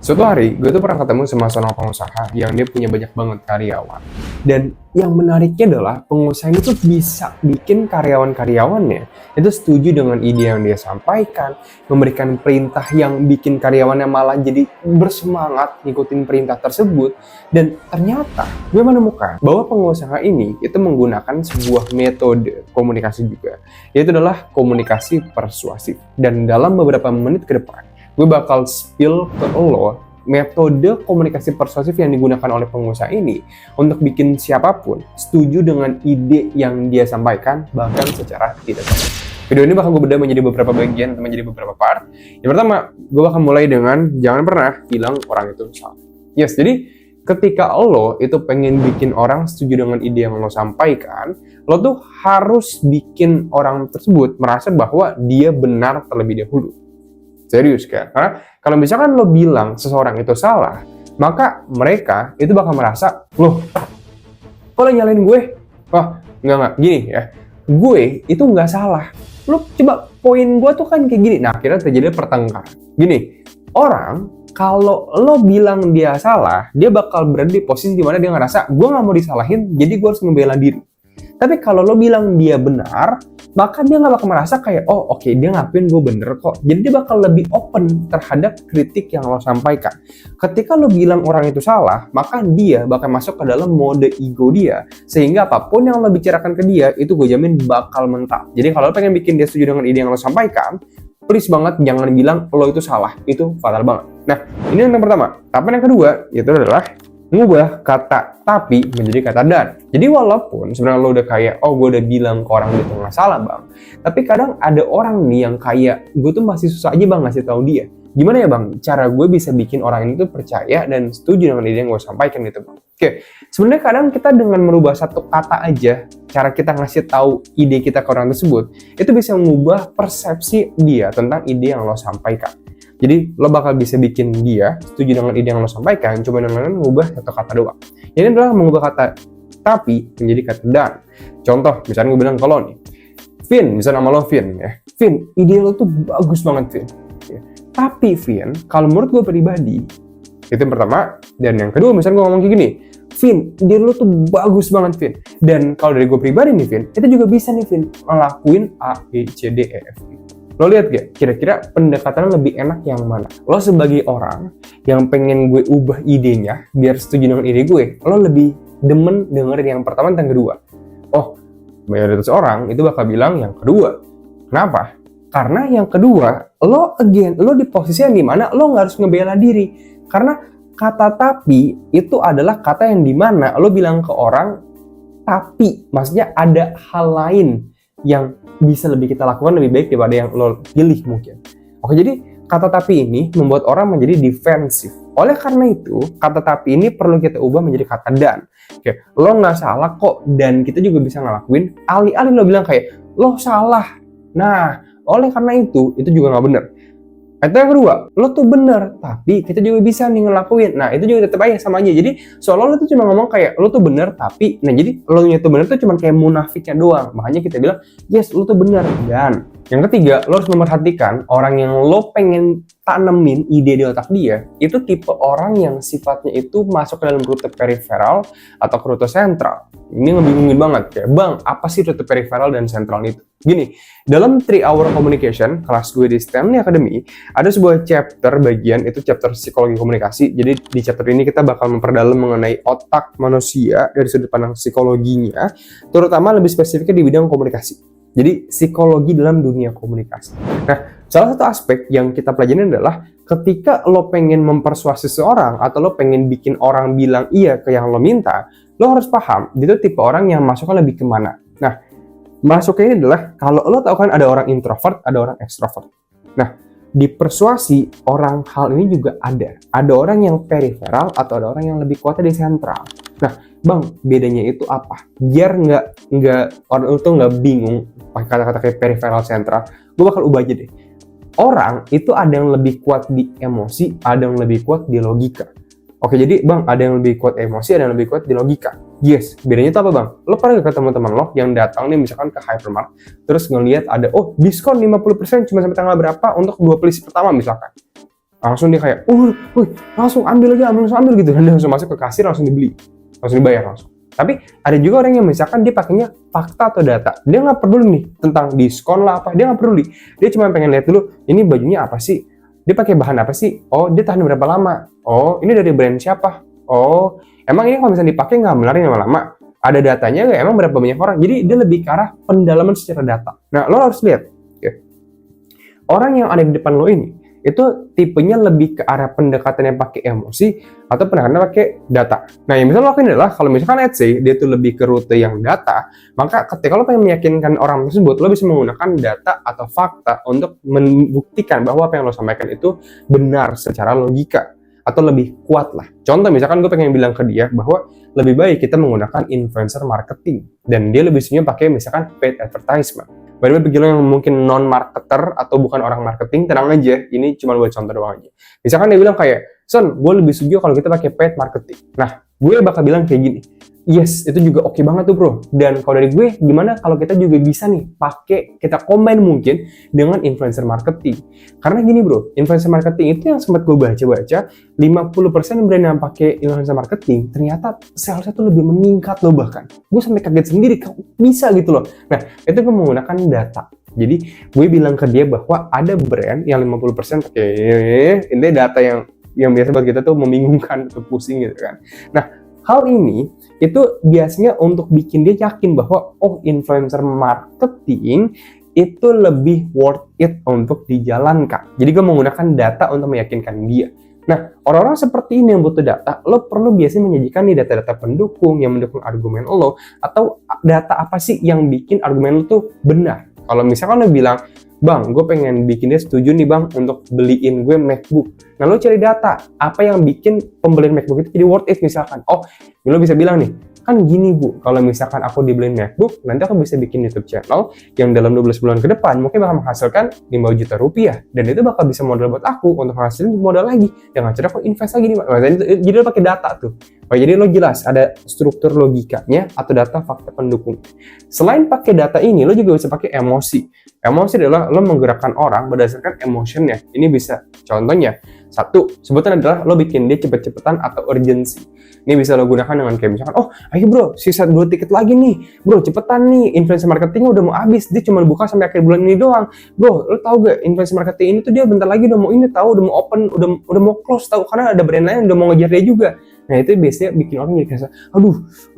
Suatu hari, gue tuh pernah ketemu sama seorang pengusaha yang dia punya banyak banget karyawan. Dan yang menariknya adalah pengusaha ini tuh bisa bikin karyawan-karyawannya itu setuju dengan ide yang dia sampaikan, memberikan perintah yang bikin karyawannya malah jadi bersemangat ngikutin perintah tersebut. Dan ternyata gue menemukan bahwa pengusaha ini itu menggunakan sebuah metode komunikasi juga, yaitu adalah komunikasi persuasif. Dan dalam beberapa menit ke depan, gue bakal spill ke lo metode komunikasi persuasif yang digunakan oleh pengusaha ini untuk bikin siapapun setuju dengan ide yang dia sampaikan, bahkan secara tidak sadar. Video ini bakal gue bedah menjadi beberapa bagian atau menjadi beberapa part. Yang pertama, gue bakal mulai dengan jangan pernah bilang orang itu salah. Yes, jadi ketika lo itu pengen bikin orang setuju dengan ide yang lo sampaikan, lo tuh harus bikin orang tersebut merasa bahwa dia benar terlebih dahulu. Serius kan? Karena kalau misalkan lo bilang seseorang itu salah, maka mereka itu bakal merasa, loh, kok lo nyalain gue? Wah, enggak, gini ya, gue itu nggak salah. Lo coba poin gue tuh kan kayak gini. Nah, akhirnya terjadi pertengkaran. Gini, orang kalau lo bilang dia salah, dia bakal berada di posisi dimana dia ngerasa, gue nggak mau disalahin, jadi gue harus ngebela diri. Tapi kalau lo bilang dia benar, maka dia nggak bakal merasa kayak, oh oke, dia ngakuin gue bener kok. Jadi dia bakal lebih open terhadap kritik yang lo sampaikan. Ketika lo bilang orang itu salah, maka dia bakal masuk ke dalam mode ego dia. Sehingga apapun yang lo bicarakan ke dia, itu gue jamin bakal mental. Jadi kalau lo pengen bikin dia setuju dengan ide yang lo sampaikan, please banget jangan bilang lo itu salah. Itu fatal banget. Nah, ini yang pertama. Tapi yang kedua, itu adalah ngubah kata tapi menjadi kata dan. Jadi walaupun sebenarnya lo udah kayak, oh gue udah bilang ke orang itu nggak salah bang, tapi kadang ada orang nih yang kayak, gue tuh masih susah aja bang ngasih tahu dia. Gimana ya bang, cara gue bisa bikin orang ini tuh percaya dan setuju dengan ide yang gue sampaikan gitu bang. Oke, sebenarnya kadang kita dengan merubah satu kata aja, cara kita ngasih tahu ide kita ke orang tersebut, itu bisa mengubah persepsi dia tentang ide yang lo sampaikan. Jadi lo bakal bisa bikin dia setuju dengan ide yang lo sampaikan cuma dengan mengubah satu kata doang. Ini adalah mengubah kata tapi menjadi kata dan. Contoh, misalnya gue bilang ke lo nih, Vin, misalnya nama lo Vin ya. Vin, ide lo tuh bagus banget Vin. Ya. Tapi Vin, kalau menurut gue pribadi, itu yang pertama. Dan yang kedua, misalnya gue ngomong kayak gini, Vin, ide lo tuh bagus banget Vin. Dan kalau dari gue pribadi nih Vin, itu juga bisa nih Vin ngelakuin A, B, C, D, E, F, G. Lo lihat gak? Kira-kira pendekatannya lebih enak yang mana? Lo sebagai orang yang pengen gue ubah idenya biar setuju dengan ide gue, lo lebih demen dengerin yang pertama dan yang kedua. Oh, mayoritas orang itu bakal bilang yang kedua. Kenapa? Karena yang kedua, lo di posisi yang dimana lo nggak harus ngebela diri. Karena kata tapi itu adalah kata yang dimana lo bilang ke orang tapi, maksudnya ada hal lain yang bisa lebih kita lakukan lebih baik daripada yang lo pilih mungkin. Oke, jadi kata tapi ini membuat orang menjadi defensif. Oleh karena itu, kata tapi ini perlu kita ubah menjadi kata dan. Oke, lo nggak salah kok, dan kita juga bisa ngelakuin alih-alih lo bilang kayak, lo salah. Nah, oleh karena itu juga nggak bener. Itu yang kedua, lo tuh bener, tapi kita juga bisa nih ngelakuin. Nah, itu juga tetap aja sama aja. Jadi, seolah lo tuh cuma ngomong kayak, lo tuh bener, tapi, nah jadi, lo nya tuh bener tuh cuma kayak munafiknya doang. Makanya kita bilang, yes, lo tuh bener. Dan, yang ketiga, lo harus memperhatikan orang yang lo pengen tanemin ide di otak dia, itu tipe orang yang sifatnya itu masuk ke dalam rute periferal atau ke rute sentral. Ini ngebingungin banget, kayak, bang, apa sih rute periferal dan sentral itu? Gini, dalam 3 Hour Communication, kelas gue di Stanley Academy, ada sebuah chapter bagian, itu chapter psikologi komunikasi. Jadi di chapter ini kita bakal memperdalam mengenai otak manusia dari sudut pandang psikologinya, terutama lebih spesifiknya di bidang komunikasi. Jadi psikologi dalam dunia komunikasi. Nah, salah satu aspek yang kita pelajari adalah ketika lo pengen mempersuasi seseorang atau lo pengen bikin orang bilang iya ke yang lo minta, lo harus paham, dia tuh tipe orang yang masuknya lebih kemana. Nah, masuknya ini adalah, kalau lo tau kan ada orang introvert, ada orang extrovert. Nah, di persuasi orang hal ini juga ada. Ada orang yang periferal atau ada orang yang lebih kuatnya di sentral. Nah, bang, bedanya itu apa? Biar nggak orang itu nggak bingung pakai kata-kata kayak periferal sentral, gue bakal ubah aja deh. Orang itu ada yang lebih kuat di emosi, ada yang lebih kuat di logika. Oke, jadi bang, ada yang lebih kuat emosi, ada yang lebih kuat di logika. Yes, bedanya itu apa bang? Lo pernah gak ke teman-teman lo yang datang nih misalkan ke hypermart, terus ngelihat ada, oh diskon 50% cuma sampai tanggal berapa untuk 2 list pertama misalkan. langsung dia kayak, langsung ambil aja, langsung ambil gitu, dan dia langsung masuk ke kasir, langsung dibeli, langsung dibayar langsung. Tapi ada juga orang yang misalkan dia pakainya fakta atau data, dia nggak peduli nih tentang diskon lah apa, dia nggak peduli, dia cuma pengen lihat dulu ini bajunya apa sih, dia pakai bahan apa sih, oh dia tahan berapa lama, oh ini dari brand siapa, oh emang ini kalau misalnya dipakai nggak menarik lama-lama, ada datanya nggak, emang berapa banyak orang, jadi dia lebih ke arah pendalaman secara data. Nah lo harus lihat, orang yang ada di depan lo ini itu tipenya lebih ke arah pendekatannya pakai emosi atau pendekatannya pakai data. Nah, yang bisa lo lakuin adalah kalau misalkan let's say dia itu lebih ke rute yang data, maka ketika lo pengen meyakinkan orang tersebut, lo bisa menggunakan data atau fakta untuk membuktikan bahwa apa yang lo sampaikan itu benar secara logika atau lebih kuat lah. Contoh misalkan gue pengen bilang ke dia bahwa lebih baik kita menggunakan influencer marketing dan dia lebih setuju pakai misalkan paid advertisement. By the way, bagi lo yang mungkin non-marketer atau bukan orang marketing, tenang aja, ini cuma buat contoh doang aja. Misalkan dia bilang kayak, Son, gue lebih setuju kalau kita pakai paid marketing. Nah, gue bakal bilang kayak gini, yes, itu juga oke banget tuh bro. Dan kalau dari gue, gimana kalau kita juga bisa nih pakai, kita combine mungkin dengan influencer marketing. Karena gini bro, influencer marketing itu yang sempat gue baca-baca, 50% brand yang pakai influencer marketing, ternyata salesnya tuh lebih meningkat loh bahkan. Gue sampai kaget sendiri, bisa gitu loh. Nah, itu gue menggunakan data. Jadi, gue bilang ke dia bahwa ada brand yang 50% pakai, ini data yang biasa buat kita tuh membingungkan atau pusing gitu kan. Nah, hal ini itu biasanya untuk bikin dia yakin bahwa influencer marketing itu lebih worth it untuk dijalankan. Jadi gue menggunakan data untuk meyakinkan dia. Nah, orang-orang seperti ini yang butuh data, lo perlu biasanya menyajikan nih data-data pendukung yang mendukung argumen lo, atau data apa sih yang bikin argumen lo tuh benar. Kalau misalkan lo bilang, Bang, gue pengen bikin dia setuju nih bang untuk beliin gue MacBook. Nah lo cari data, apa yang bikin pembelian MacBook itu jadi worth it misalkan. Lo bisa bilang nih, kan gini bu, kalau misalkan aku dibeliin MacBook, nanti aku bisa bikin YouTube channel yang dalam 12 bulan ke depan mungkin bakal menghasilkan 5 juta rupiah. Dan itu bakal bisa modal buat aku untuk menghasilkan modal lagi. Dengan cara aku invest lagi nih. Jadi lo pakai data tuh. Jadi lo jelas ada struktur logikanya atau data fakta pendukung. Selain pakai data ini, lo juga bisa pakai emosi. Emosi adalah lo menggerakkan orang berdasarkan emotionnya. Ini bisa, contohnya, satu, sebutan adalah lo bikin dia cepet-cepetan atau urgency. Ini bisa lo gunakan dengan kayak misalkan, ayo bro, sisa 2 tiket lagi nih. Bro, cepetan nih, influencer marketingnya udah mau habis. Dia cuma buka sampai akhir bulan ini doang. Bro, lo tau gak, influencer marketing ini tuh dia bentar lagi udah mau ini tahu, udah mau open, udah mau close tahu, karena ada brand lain yang udah mau ngejar dia juga. Nah, itu biasanya bikin orang jadi kayak,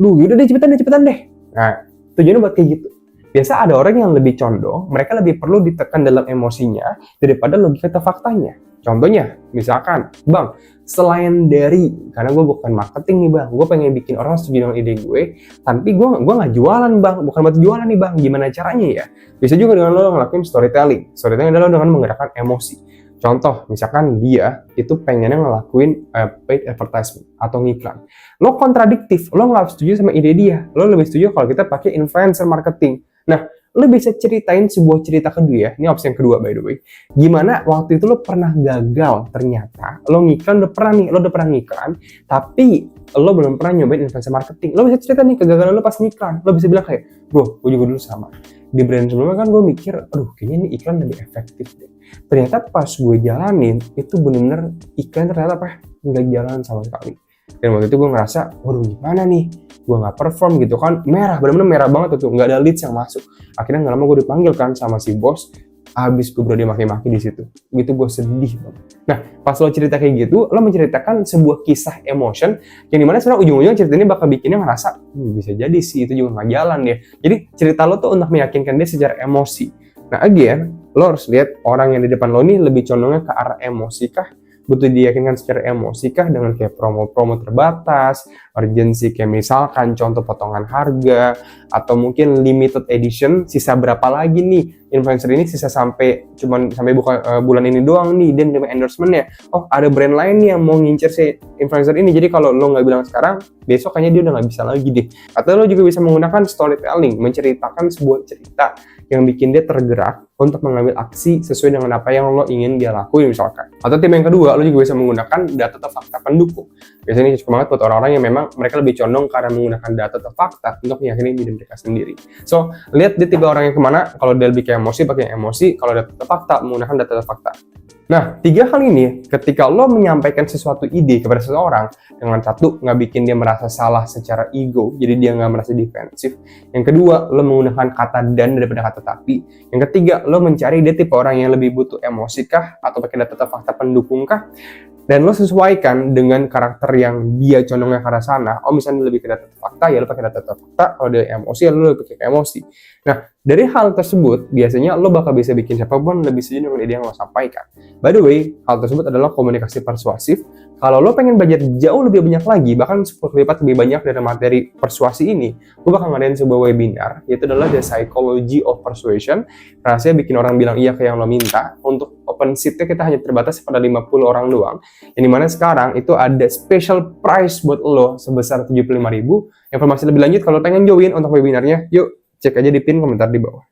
yaudah deh cepetan deh. Nah, tujuannya buat kayak gitu. Biasa ada orang yang lebih condong, mereka lebih perlu ditekan dalam emosinya daripada logika atau faktanya. Contohnya, misalkan, bang, selain dari, karena gue bukan marketing nih bang, gue pengen bikin orang setuju dengan ide gue, tapi gue nggak jualan bang, bukan buat jualan nih bang, gimana caranya ya? Bisa juga dengan lo ngelakuin storytelling. Storytelling adalah dengan menggerakkan emosi. Contoh, misalkan dia itu pengennya ngelakuin paid advertisement atau ngiklan. Lo kontradiktif, lo nggak setuju sama ide dia. Lo lebih setuju kalau kita pakai influencer marketing. Nah, lo bisa ceritain sebuah cerita ke dia. Ini opsi yang kedua by the way. Gimana waktu itu lo pernah gagal ternyata. Lo ngiklan, lo udah pernah ngiklan, tapi lo belum pernah nyobain influencer marketing. Lo bisa cerita nih kegagalan lo pas ngiklan. Lo bisa bilang kayak, bro, gue juga dulu sama. Di brand sebelumnya kan gue mikir, kayaknya ini iklan lebih efektif deh. Ternyata pas gue jalanin, itu bener-bener iklan ternyata nggak jalan sama sekali. Dan waktu itu gue ngerasa, waduh gimana nih, gue nggak perform gitu kan, merah, bener-bener merah banget tuh, nggak ada leads yang masuk. Akhirnya nggak lama gue dipanggil kan sama si bos, habis gue dia maki-maki di situ. Gitu gue sedih banget. Nah, pas lo cerita kayak gitu, lo menceritakan sebuah kisah emotion yang dimana sebenarnya ujung-ujungnya cerita ini bakal bikinnya ngerasa, bisa jadi sih itu juga nggak jalan ya. Jadi cerita lo tuh untuk meyakinkan dia secara emosi. Nah, again, lo harus lihat orang yang di depan lo ini lebih condongnya ke arah emosi kah? Butuh diyakinkan secara emosi kah dengan kayak promo-promo terbatas, urgency kayak misalkan contoh potongan harga, atau mungkin limited edition, sisa berapa lagi nih influencer ini, sisa sampai buka bulan ini doang nih, dan dengan endorsementnya, ada brand lain nih yang mau ngincer si influencer ini, jadi kalau lo nggak bilang sekarang, besok kayaknya dia udah nggak bisa lagi deh. Atau lo juga bisa menggunakan storytelling, menceritakan sebuah cerita yang bikin dia tergerak untuk mengambil aksi sesuai dengan apa yang lo ingin dia lakuin misalkan. Atau tim yang kedua, lo juga bisa menggunakan data atau fakta pendukung. Biasanya ini cukup banget buat orang-orang yang memang mereka lebih condong karena menggunakan data atau fakta untuk meyakini diri mereka sendiri. So, lihat dia tipe orang yang kemana. Kalau dia lebih kayak emosi, pakai emosi. Kalau data atau fakta, menggunakan data atau fakta. Nah, 3 hal ini ketika lo menyampaikan sesuatu ide kepada seseorang dengan satu, nggak bikin dia merasa salah secara ego, jadi dia nggak merasa defensif. Yang kedua, lo menggunakan kata dan daripada kata tapi. Yang ketiga, lo mencari dia tipe orang yang lebih butuh emosi kah atau pakai data fakta pendukung kah? Dan lo sesuaikan dengan karakter yang dia condongnya ke arah sana. Oh, misalnya lebih ke data fakta, ya lo pakai data fakta. Kalau dia emosi, ya lo lebih pakai emosi. Nah, dari hal tersebut, biasanya lo bakal bisa bikin siapapun lebih setuju dengan ide yang lo sampaikan. By the way, hal tersebut adalah komunikasi persuasif. Kalau lo pengen belajar jauh lebih banyak lagi, bahkan 10 kali lipat lebih banyak dari materi persuasi ini, gue bakal ngadain sebuah webinar, yaitu adalah The Psychology of Persuasion. Rasanya bikin orang bilang iya ke yang lo minta. Untuk open seat-nya kita hanya terbatas pada 50 orang doang. Yang dimana sekarang itu ada special price buat lo sebesar 75.000. Informasi lebih lanjut kalau pengen join untuk webinarnya, yuk cek aja di pin komentar di bawah.